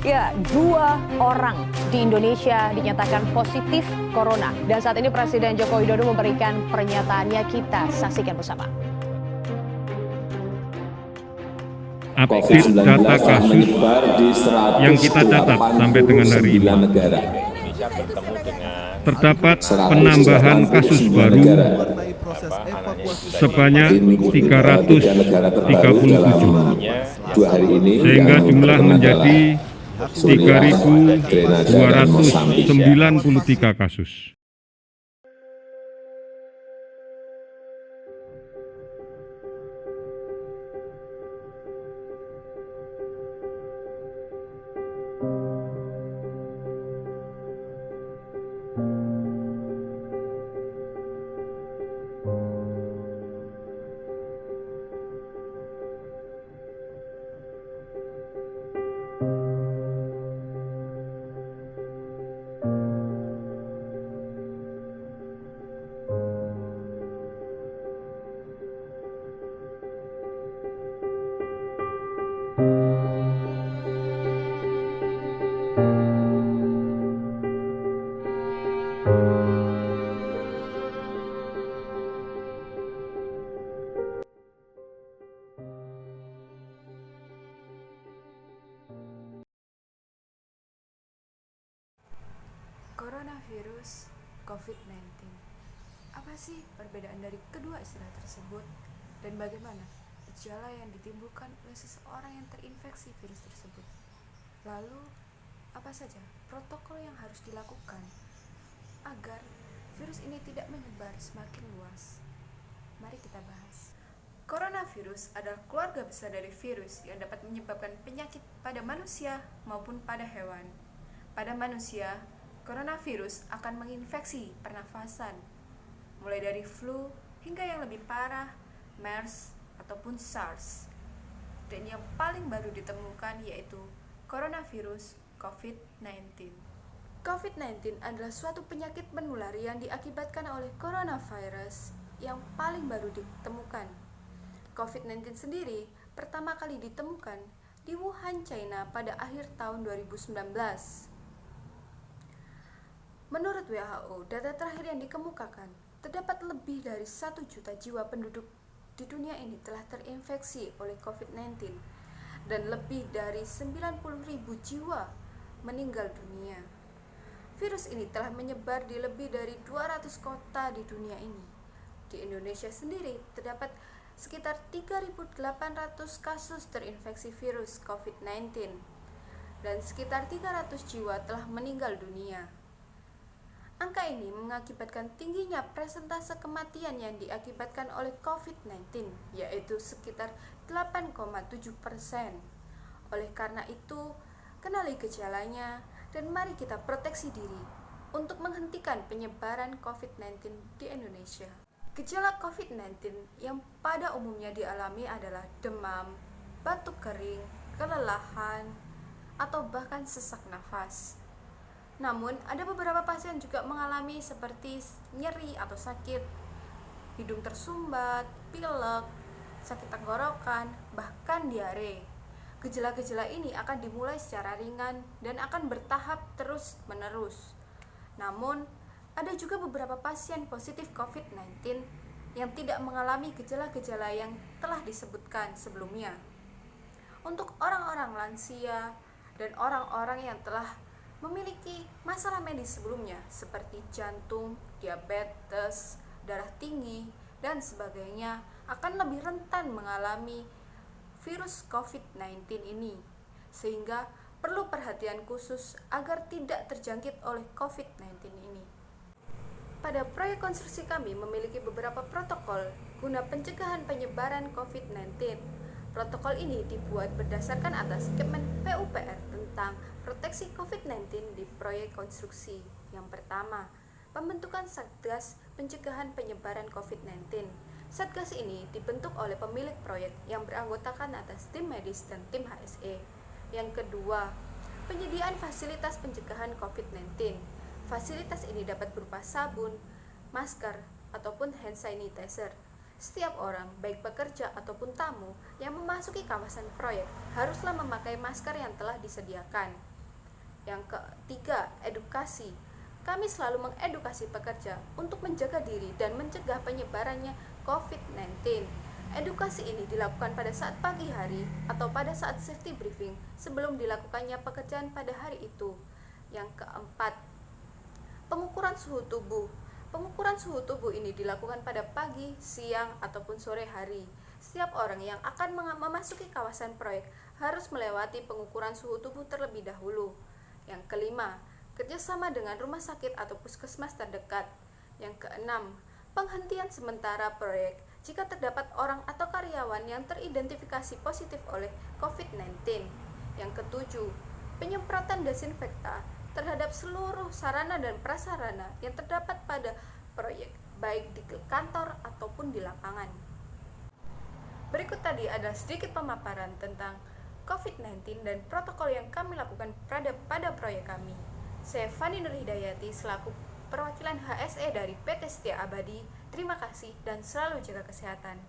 Ya, 2 orang di Indonesia dinyatakan positif corona. Dan saat ini Presiden Joko Widodo memberikan pernyataannya, kita saksikan bersama. Update data kasus yang kita catat sampai dengan hari ini. Terdapat penambahan kasus baru sebanyak 337, sehingga jumlah menjadi 3.293 kasus. Coronavirus COVID-19. Apa sih perbedaan dari kedua istilah tersebut dan bagaimana gejala yang ditimbulkan oleh seseorang yang terinfeksi virus tersebut? Lalu, apa saja protokol yang harus dilakukan agar virus ini tidak menyebar semakin luas? Mari kita bahas. Coronavirus adalah keluarga besar dari virus yang dapat menyebabkan penyakit pada manusia maupun pada hewan. Pada manusia, coronavirus akan menginfeksi pernafasan, mulai dari flu hingga yang lebih parah, MERS ataupun SARS. Dan yang paling baru ditemukan yaitu coronavirus COVID-19. COVID-19 adalah suatu penyakit menular yang diakibatkan oleh coronavirus yang paling baru ditemukan. COVID-19 sendiri pertama kali ditemukan di Wuhan, China pada akhir tahun 2019. Menurut WHO, data terakhir yang dikemukakan, terdapat lebih dari 1 juta jiwa penduduk di dunia ini telah terinfeksi oleh COVID-19 dan lebih dari 90.000 jiwa meninggal dunia. Virus ini telah menyebar di lebih dari 200 kota di dunia ini. Di Indonesia sendiri terdapat sekitar 3.800 kasus terinfeksi virus COVID-19 dan sekitar 300 jiwa telah meninggal dunia. Angka ini mengakibatkan tingginya persentase kematian yang diakibatkan oleh COVID-19, yaitu sekitar 8,7%. Oleh karena itu, kenali gejalanya dan mari kita proteksi diri untuk menghentikan penyebaran COVID-19 di Indonesia. Gejala COVID-19 yang pada umumnya dialami adalah demam, batuk kering, kelelahan, atau bahkan sesak nafas. Namun, ada beberapa pasien juga mengalami seperti nyeri atau sakit, hidung tersumbat, pilek, sakit tenggorokan, bahkan diare. Gejala-gejala ini akan dimulai secara ringan dan akan bertahap terus-menerus. Namun, ada juga beberapa pasien positif COVID-19 yang tidak mengalami gejala-gejala yang telah disebutkan sebelumnya. Untuk orang-orang lansia dan orang-orang yang telah memiliki masalah medis sebelumnya seperti jantung, diabetes, darah tinggi, dan sebagainya akan lebih rentan mengalami virus COVID-19 ini, sehingga perlu perhatian khusus agar tidak terjangkit oleh COVID-19 ini. Pada proyek konstruksi kami memiliki beberapa protokol guna pencegahan penyebaran COVID-19. Protokol ini dibuat berdasarkan atas Kemen PUPR tentang proteksi COVID-19 di proyek konstruksi. Yang pertama, pembentukan Satgas Pencegahan Penyebaran COVID-19. Satgas ini dibentuk oleh pemilik proyek yang beranggotakan atas tim medis dan tim HSE. Yang kedua, penyediaan fasilitas pencegahan COVID-19. Fasilitas ini dapat berupa sabun, masker, ataupun hand sanitizer. Setiap orang, baik pekerja ataupun tamu yang memasuki kawasan proyek haruslah memakai masker yang telah disediakan. Yang ketiga, edukasi. Kami selalu mengedukasi pekerja untuk menjaga diri dan mencegah penyebarannya COVID-19. Edukasi ini dilakukan pada saat pagi hari atau pada saat safety briefing sebelum dilakukannya pekerjaan pada hari itu. Yang keempat, pengukuran suhu tubuh. Pengukuran suhu tubuh ini dilakukan pada pagi, siang, ataupun sore hari. Setiap orang yang akan memasuki kawasan proyek harus melewati pengukuran suhu tubuh terlebih dahulu. Yang kelima, kerjasama dengan rumah sakit atau puskesmas terdekat. Yang keenam, penghentian sementara proyek jika terdapat orang atau karyawan yang teridentifikasi positif oleh COVID-19. Yang ketujuh, penyemprotan desinfektan terhadap seluruh sarana dan prasarana yang terdapat pada proyek, baik di kantor ataupun di lapangan. Berikut tadi adalah sedikit pemaparan tentang COVID-19 dan protokol yang kami lakukan pada proyek kami. Saya Fani Nurhidayati selaku perwakilan HSE dari PT Setia Abadi. Terima kasih dan selalu jaga kesehatan.